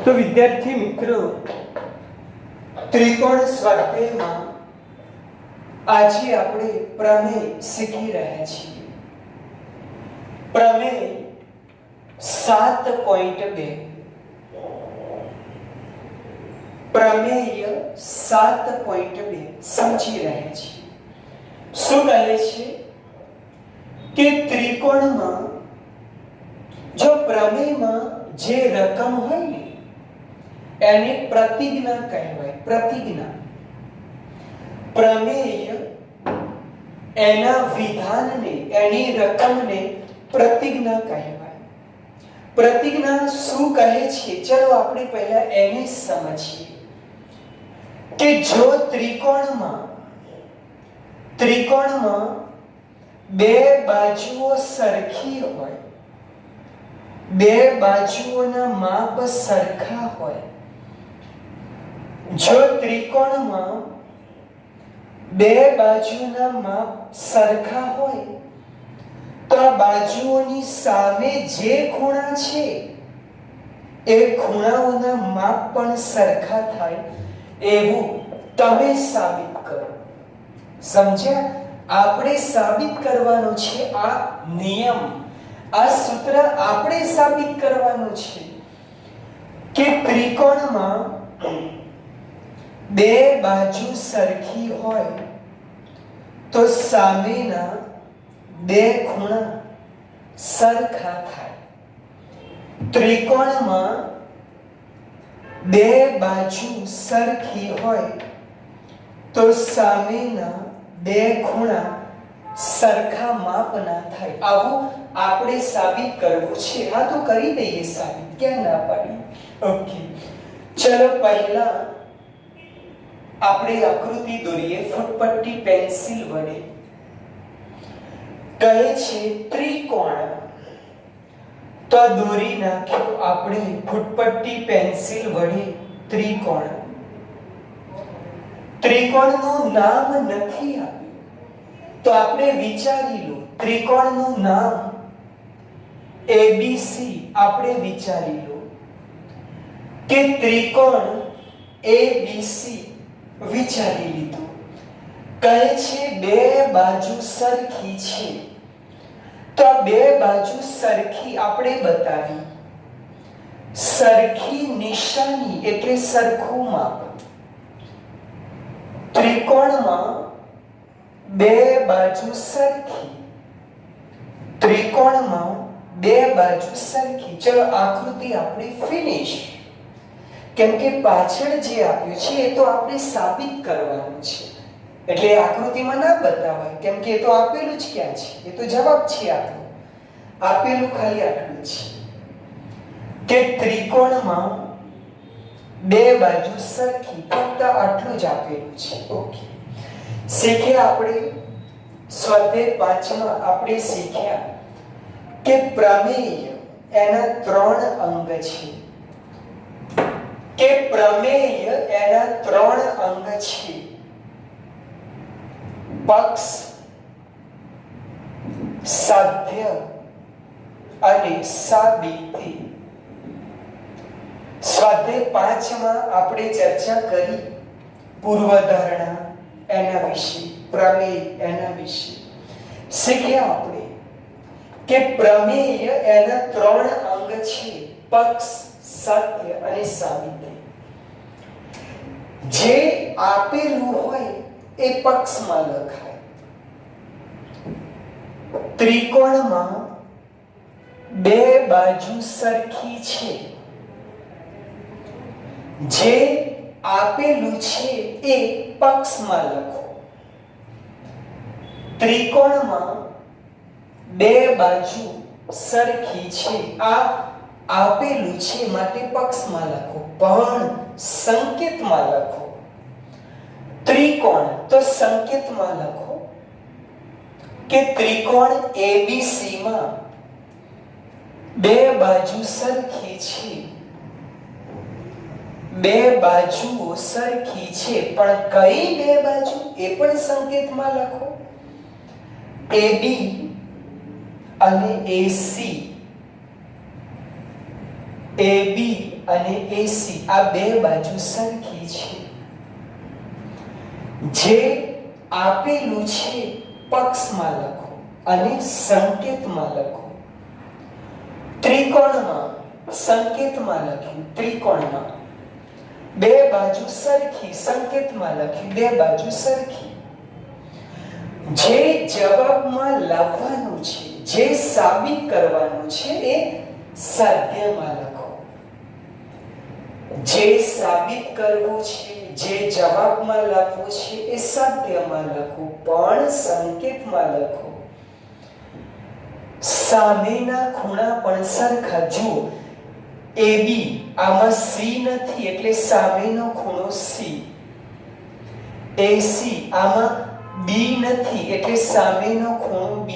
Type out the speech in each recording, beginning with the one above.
तो विद्यार्थी मित्रों, त्रिकोण स्वाध्यायમાં આજે આપણે પ્રમેય શીખી રહ્યા છીએ। પ્રમેય 7.2 પ્રમેય 7.2 સમજી રહ્યા છીએ। શું કહે છે કે ત્રિકોણમાં જો પ્રમેયમાં જે રકમ હોય ને એને પ્રતિજ્ઞા કહેવાય। પ્રતિજ્ઞા પ્રમેય એના વિધાનને એની રકમને પ્રતિજ્ઞા કહેવાય। પ્રતિજ્ઞા શું કહે છે ચલો આપણે પહેલા એને સમજીએ કે જો ત્રિકોણમાં બે બાજુઓ સરખી હોય, બે બાજુઓના માપ સરખા હોય, જો ત્રિકોણમાં બે બાજુના માપ સરખા હોય તો આ બાજુઓની સામે જે ખૂણા છે એ ખૂણાઓના માપ પણ સરખા થાય એવું તમે સાબિત કરો। સમજ્યા? આપણે સાબિત કરવાનું છે, આ નિયમ, આ સૂત્ર આપણે સાબિત કરવાનું છે કે ત્રિકોણમાં બે બાજુ સરખી હોય તો સામેના બે ખૂણા સરખા થાય। ત્રિકોણમાં બે બાજુ સરખી હોય તો સામેના બે ખૂણા સરખા માપના થાય। આવું આપણે સાબિત કરવું છે। હા તો કરી દઈએ સાબિત, ક્યાં ના પાડી। ઓકે, ચલો પહેલા આપણે આકૃતિ દોરીએ ફૂટપટ્ટી પેન્સિલ વડે। કહે છે ત્રિકોણ, તો દોરી નાખ્યો આપણે ફૂટપટ્ટી પેન્સિલ વડે ત્રિકોણ। ત્રિકોણનું નામ નથી આપ્યું તો આપણે વિચારી લો, ત્રિકોણનું નામ ABC આપણે વિચારી લો કે ત્રિકોણ ABC વિચારી લીધું। કહે છે બે બાજુ સરખી છે તો બે બાજુ સરખી આપણે બતાવી। સરખી નિશાની એટલે સરખું માપ। ત્રિકોણમાં બે બાજુ સરખી, ત્રિકોણમાં બે બાજુ સરખી। ચલો આકૃતિ આપણે ફિનિશ, કેમ કે પાછળ જે આપ્યું છે એ તો આપણે સાબિત કરવાનું છે એટલે આકૃતિમાં ના બતાવાય, કેમ કે એ તો આપેલું જ ક્યાં છે, એ તો જવાબ છે આપણો। આપેલું ખાલી આટલું છે કે ત્રિકોણમાં બે બાજુ સરખી, ફક્ત આટલું જ આપેલું છે। ઓકે, શીખ્યા આપણે સ્વાધ્યાય 5માં આપણે શીખ્યા કે પ્રમેય એના 3 અંગ છે, કે પ્રમેય એના 3 અંગ છે, પક્ષ, સાધ્ય અને સાબિતી। સ્વાધ્યાય 5માં આપણે ચર્ચા કરી પૂર્વધારણા એના વિશે, પ્રમેય એના વિશે। શીખ્યા આપણે કે પ્રમેય એના 3 અંગ છે, પક્ષ, સત્ય અને સાબિતી। જે આપેલું હોય એ પક્ષમાં લખાય। ત્રિકોણમાં બે બાજુ સરખી છે, જે આપેલું છે એ પક્ષમાં લખો। ત્રિકોણમાં બે બાજુ સરખી છે, આ આપેલું છે માટે પક્ષમાં લખો, પણ સંકેતમાં લખો। ત્રિકોણ તો સંકેતમાં લખો કે ત્રિકોણ ABC માં બે બાજુ સરખી છે, બે બાજુઓ સરખી છે, પણ કઈ બે બાજુ એ પણ સંકેતમાં લખો। AB અને AC AB અને AC આ બે બાજુ સરખી છે. જે આપેલું છે પક્ષમાં લખો અને સંકેતમાં લખો. ત્રિકોણમાં સંકેતમાં લખ્યું ત્રિકોણમાં, બે બાજુ સરખી સંકેતમાં લખ્યું બે બાજુ સરખી. જે જવાબમાં લાવવાનું છે, જે સાબિત કરવાનું છે એ સાધ્યમાં લખો. જે સાબિત કરવું છે, જે જવાબમાં લખવું છે એ સાધ્યમાં લખો, પણ સંકેતમાં લખો. સામેના ખૂણા પણ સરખા. જુઓ AB આમાં C નથી એટલે સામેનો ખૂણો C. AC આમાં B નથી એટલે સામેનો ખૂણો B.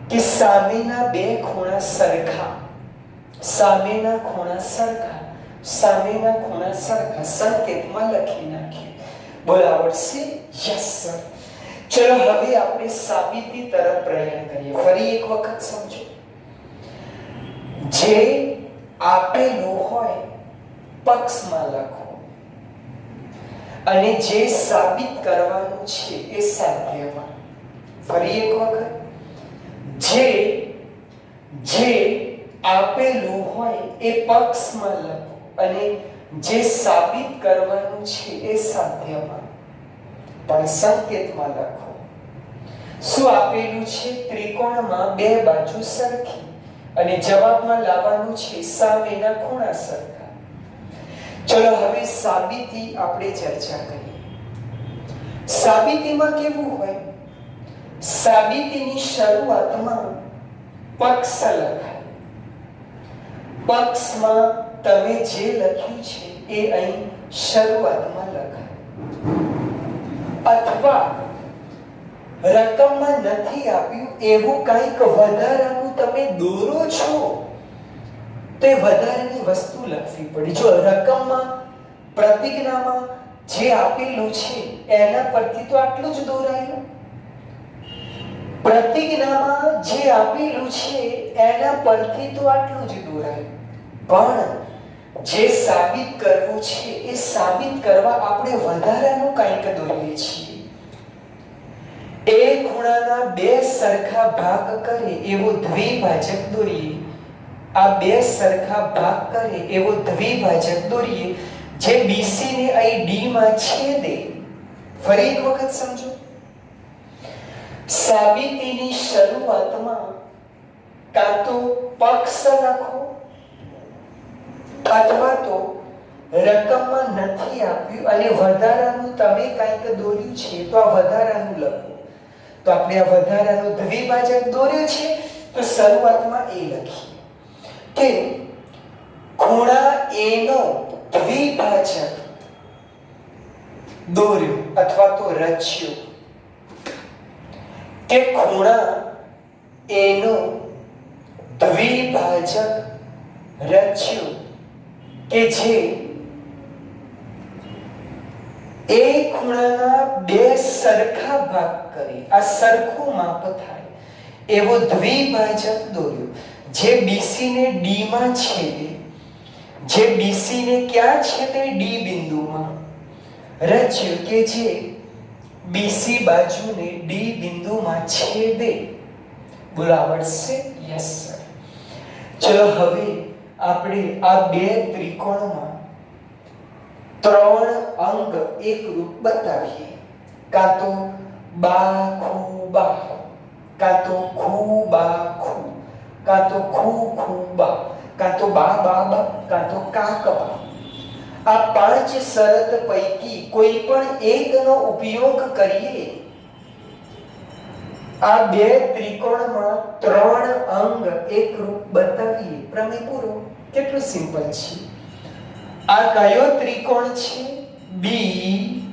કે સામેના બે ખૂણા સરખા, સામેના ખૂણા સરખા, સામેના ખૂણા સરખા સંકેતમાં લખી નાખીએ. બોલ આવડશે? Yes sir. ચલો હવે આપણે સાબિતી તરફ પ્રયાણ કરીએ. ફરી એક વખત સમજો. જે આપેલું હોય પક્ષમાં લખો અને જે સાબિત કરવાનું છે એ સાધ્યમાં. ફરી એક વખત. જે આપેલું હોય એ પક્ષમાં લખો અને જે સાબિત કરવાનું છે એ સાધ્યમાં, પણ સંકેતમાં લખો. શું આપેલું છે? ત્રિકોણમાં બે બાજુ સરખી અને જવાબમાં લાવવાનું છે સામેના ખૂણા સરખા. ચલો હવે સાબિતી આપણે ચર્ચા કરીએ. સાબિતીમાં કેવું હોય? સાબિતીની શરૂઆતમાં પક્ષ લખાય. પક્ષમાં તમે જે લખ્યું છે એ અહીં શરૂઆતમાં લખાય. અથવા રકમમાં નથી આપ્યું એવું કંઈક વધારાનું તમે દોરો છો તો એ વધારાની વસ્તુ લખવી પડે. જો રકમમાં પ્રતિજ્ઞામાં જે આપેલું છે એના પરથી તો આટલું જ દોરાયેલું. પ્રતિજ્ઞામાં જે આપેલું છે એના પરથી તો આટલું જ દોરાયેલું. પણ જે સાબિત કરવું છે એ સાબિત કરવા આપણે વધારાનું કંઈક દોરીએ છીએ. એ ખૂણાના બે સરખા ભાગ કરે એવો દ્વિભાજક દોરીએ. આ બે સરખા ભાગ કરે એવો દ્વિભાજક દોરીએ જે BC ને અહીં D માં છેદે. ફરી એક વખત સમજો. સાબિતીની શરૂઆતમાં કાં તો પક્ષ લખો અથવા તો રકમમાં નથી આપ્યું અને વધારાનું તમે કંઈક દોર્યું છે તો આ વધારાનું લખો. તો આપણે આ વધારાનું દ્વિભાજક દોર્યું છે તો શરૂઆતમાં એ લખીએ કે ખૂણા A નો દ્વિભાજક દોર્યો અથવા તો રચ્યો. કે ખૂણા A નો દ્વિભાજક રચ્યો કે જે એ ખૂણાના બે સરખા ભાગ કરી આ સરખું માપ થાય એવો દ્વિભાજક દોર્યો જે BC ને D માં છેદે. જે BC ને ક્યાં છેદે? D બિંદુમાં. રચ્યો કે જે BC બાજુને D બિંદુમાં છેદે. બોલો આવડશે? Yes sir. ચલો હવે આપણે આ બે ત્રિકોણમાં ત્રણ અંગ એકરૂપ બતાવીએ. કાં તો બા ખુ બા, કાં તો ખુ બા ખુ, કાં તો ખુ ખુ બા, કાં તો બા બા બા, કાં તો કા કબા. આ પાંચ શરત પૈકી કોઈ પણ એકનો ઉપયોગ કરીએ આ બે ત્રિકોણમાં ત્રણ અંગ એકરૂપ બતાવીએ. પ્રમેય પૂરો. કેટલું સિમ્પલ છે. આ કયો ત્રિકોણ છે? BAD.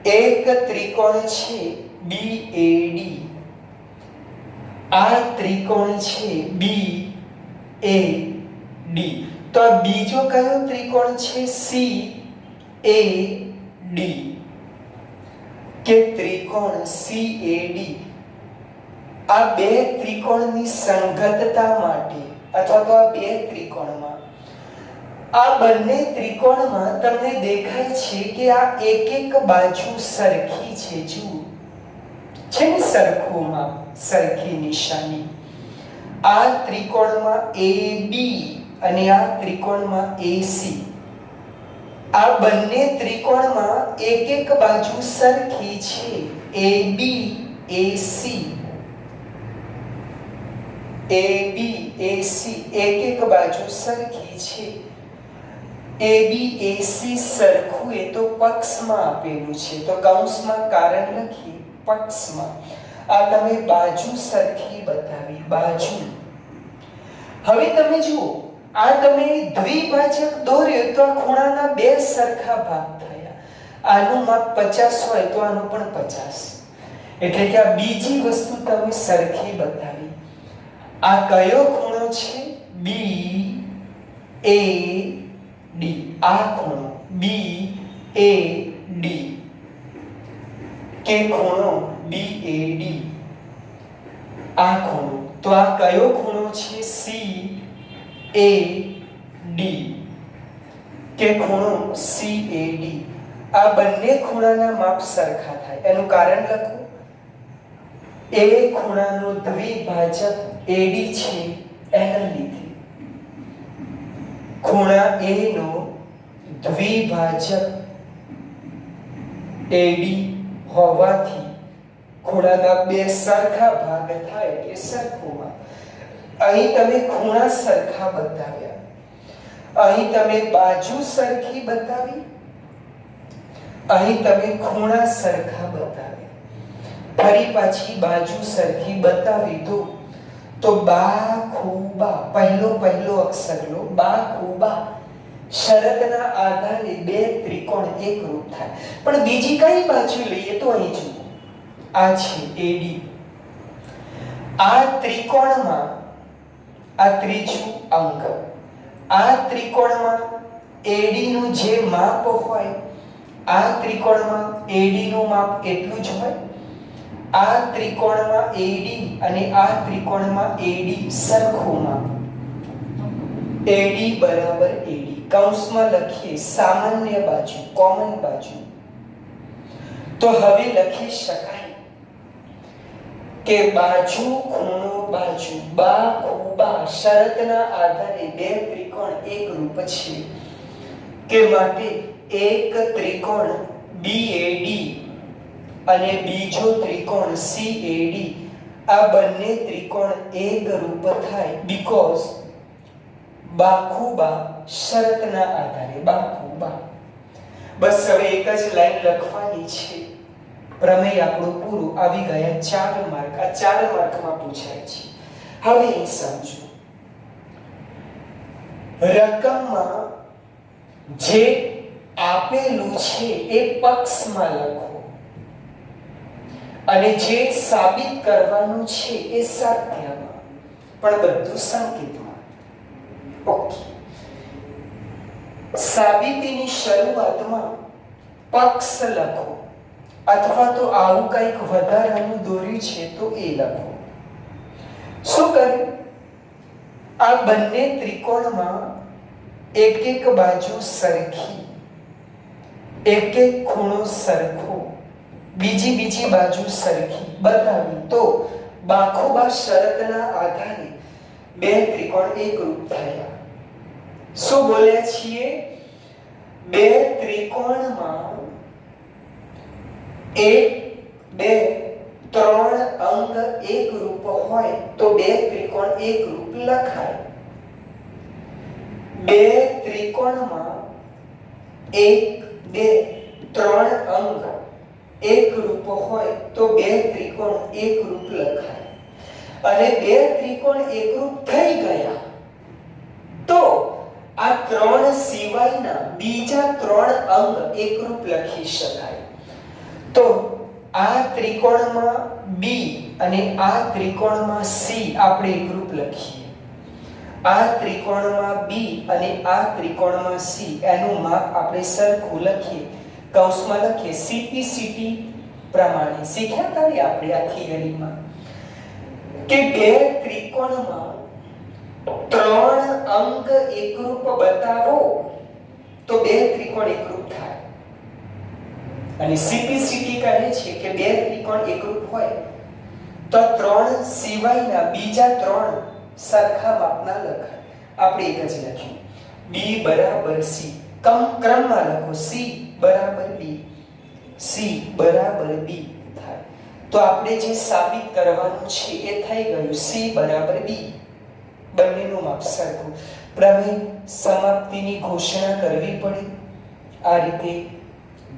એક ત્રિકોણ છે BAD. આ ત્રિકોણ છે BAD. તો આ બીજો કયો ત્રિકોણ છે? CAD. કે ત્રિકોણ CAD. આ બે ત્રિકોણની સંગતતા માટે અથવા તો આ બે ત્રિકોણમાં આ બંને ત્રિકોણમાં તમને દેખાય છે કે આ એક એક બાજુ સરખી છે. જુઓ છે ને સરખુંમાં સરખી નિશાની. આ ત્રિકોણમાં AB અને આ ત્રિકોણમાં AC. આ બંને ત્રિકોણમાં એક એક બાજુ સરખી છે. AB AC AB AC એક એક બાજુ સરખી છે. AB AC સરખું એ તો પક્ષમાં આપેલું છે, તો કૌંસમાં કારણ લખી પક્ષમાં. આ તમે બાજુ સરખી બતાવી, બાજુ. હવે તમે જુઓ, આ તમે દ્વિભાજક દોર્યો તો આ ખૂણાના બે સરખા ભાગ થયા. આનું માપ 50 હોય તો આનું પણ 50. એટલે કે આ બીજી વસ્તુ તમે સરખી બતાવી. આ કયો ખૂણો છે? B A D. આ ખૂણો B A D કે ખૂણો BAD. આ ખૂણો તો આ કયો ખૂણો છે? CAD કે ખૂણો CAD. આ બંને ખૂણાના માપ સરખા થાય એનું કારણ લખો. એ ખૂણાનું દ્વિભાજક AD છે એના લીધે. ખૂણા A નો દ્વિભાજક AD હોવાથી ખૂણાના બે સરખા ભાગ થાય એટલે સરખુંમાં. અહીં તમે ખૂણા સરખા બતાવ્યા, અહીં તમે બાજુ સરખી બતાવી, અહીં તમે ખૂણા સરખા બતાવ્યા. ફરી પાછી બાજુ સરખી બતાવી તો બાખુબા પહેલો અક્ષર લો. બાખુબા શરતના આધારે બે ત્રિકોણ એકરૂપ થાય. પણ બીજી કઈ બાજુ લઈએ તો અહીં જુઓ, આ છે AD. આ ત્રિકોણમાં આ ત્રીજું અંક. આ ત્રિકોણમાં AD નું જે માપ હોય, આ ત્રિકોણમાં AD નું માપ એટલું જ હોય. આ ત્રિકોણમાં AD અને આ ત્રિકોણમાં AD સરખું માપ. AD બરાબર AD. કૌંસમાં લખીએ સામાન્ય બાજુ, કોમન બાજુ. તો હવે લખી શકાય કે બાજુ ખૂણો બાજુ બાખુબા શરતના આધારે બે ત્રિકોણ એકરૂપ છે કે માટે એક ત્રિકોણ BAD અને બીજો ત્રિકોણ CAD આ બંને ત્રિકોણ એકરૂપ થાય બીકોઝ બાખુબા શરતના આધારે. બાખુબા. બસ હવે એક જ લાઈન લખવાની છે. પ્રમેય આપણું પૂરું. આવી ગયા 4 માર્ક. આ 4 માર્કમાં પૂછાય છે. હવે એ સમજો, રકમમાં જે આપેલું છે એ પક્ષમાં લખો અને જે સાબિત કરવાનું છે એ સાધ્યમાં, પણ બધું સંકેતમાં. ઓકે. સાબિતીની શરૂઆતમાં પક્ષ લખો અથવા તો આવું કંઈક વધારાનું દોર્યું છે તો એ લખો. શું કર્યું? આ બંને ત્રિકોણમાં એક એક બાજુ સરખી, એક એક ખૂણો સરખો, બીજી બાજુ સરખી બતાવી તો બાખુબા શરતના આધારે બે ત્રિકોણ એકરૂપ થયા. શું બોલ્યા છીએ? બે ત્રિકોણમાં 1 2 3 અંક એકરૂપ હોય તો બે ત્રિકોણ એકરૂપ લખાય. બે ત્રિકોણમાં 1 2 3 અંક એકરૂપ હોય તો બે ત્રિકોણ એકરૂપ લખાય. અને બે ત્રિકોણ એકરૂપ થઈ ગયા તો આ 3 સિવાયના બીજા 3 અંક એકરૂપ લખી શકાય. તો આ ત્રિકોણમાં B અને આ ત્રિકોણમાં C આપણે એકરૂપ લખીએ. આ ત્રિકોણમાં B અને આ ત્રિકોણમાં C એનું માપ આપણે સરખું લખીએ. કૌંસમાં લખીએ CP CT પ્રમાણે. શીખ્યા હતા આપણે આ થિયરીમાં. કે બે ત્રિકોણમાં ત્રણ અંગ એકરૂપ બતાવો તો બે ત્રિકોણ એકરૂપ થાય. અને CPCT કહે છે કે બે ત્રિકોણ એકરૂપ હોય તો ત્રણ સિવાયના બીજા ત્રણ સરખા માપના લખાય. આપણે એક જ લખ્યું B બરાબર C, ક્રમમાં લખો C બરાબર B, C બરાબર B થાય. તો આપણે જે સાબિત કરવાનું છે એ થઈ ગયું C બરાબર B, બંનેનું માપ સરખું. પ્રમેય સમાપ્તિની ઘોષણા કરવી પડે આ રીતે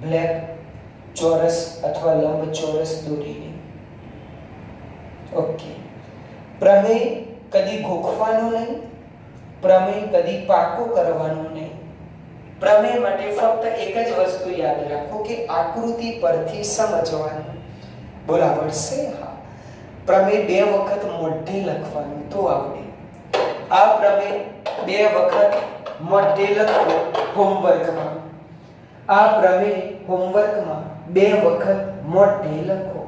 બ્લેક ચોરસ અથવા લંબચોરસ દોરીને. ઓકે, પ્રમેય કદી ગોખવાનું નહીં, પ્રમેય કદી પાકો કરવાનું નહીં. પ્રમેય માટે ફક્ત એક જ વસ્તુ યાદ રાખો કે આકૃતિ પરથી સમજવાનું. બોલ આવડશે? હા. પ્રમેય બે વખત મોઢે લખવાનું તો આવડે. આ પ્રમેય બે વખત મોઢે લખો હોમવર્કમાં. આ પ્રમેય હોમવર્કમાં બે વખત મોઢે લખો.